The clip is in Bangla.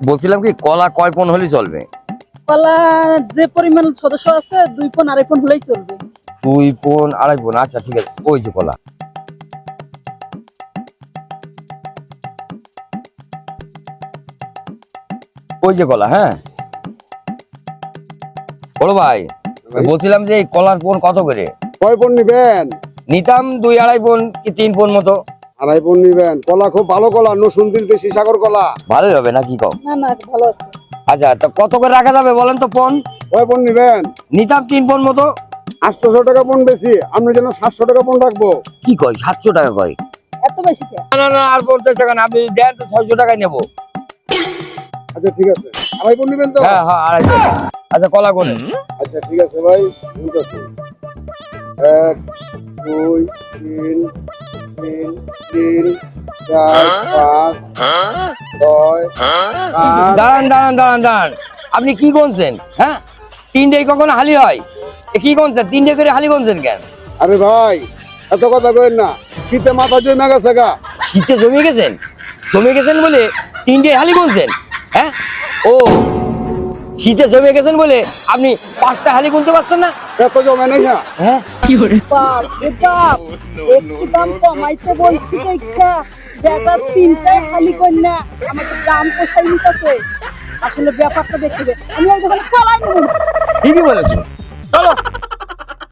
বলছিলাম কি কলা কয় পণ হলে চলবে? কলা যে পরিমাণ সদস্য আছে 2 পণ 2.5 পণ হলেই চলবে। 2 পণ 2.5 পণ, আচ্ছা ঠিক আছে। ওই যে কলা, ওই যে কলা। হ্যাঁ বলো ভাই, বলছিলাম যে এই কলার পণ কত করে? কয় পণ নিবেন? নিতাম 2-2.5 পণ কি 3 পণ মতো। 2.5 পণ নিবেন? কলা খুব ভালো কলা, নসুন্দির দেশি সাগর কলা। ভালোই হবে নাকি কও? না না ভালো আছে। আচ্ছা তো কত করে রাখা যাবে বলেন তো পণ? কয় পণ নিবেন? নিতাম 3 পণ মতো। 800 টাকা পণ বেশি, আমরা যেন 700 টাকা পণ রাখবো। কি কয় 700 টাকা কয়? এত বেশি কে? না না না, আর 50 টাকা না, আপনি দেন তো 600 টাকায় নেবো। আচ্ছা ঠিক আছে, 2.5 পণ নিবেন তো? হ্যাঁ হ্যাঁ 2.5। আচ্ছা কলা কোনে? আচ্ছা ঠিক আছে ভাই, ঠিক আছে। 1 2 3 3 4 5 6 7। দাঁড়ান দাঁড়ান দাঁড়ান দাঁড়ান, আপনি কি করছেন? হ্যাঁ 3টে কখনো হালি হয়? এ কি করছেন 3টে করে হালি করছেন কেন? আরে ভাই এত কথা কইেন না, শীতে মাথা জমে গেছে গা। শীতে জমে গেছেন? জমে গেছেন বলে 3টে হালি করছেন? হ্যাঁ ও, শীতে জমে গেছেন বলে আপনি 5টা হালি গুনতে পারছেন না? এত জমে নাই না। হ্যাঁ বাপ রে বাপ, একটু দাম কমাইতে বলছি দেখা বেটা 3টাই খালি কন্যা আমাকে দাম পোষাই নিতেছে। আসলে ব্যাপারটা দেখবে আমি ওই দোকানে কলাই নেব না। ঠিকই বলেছো।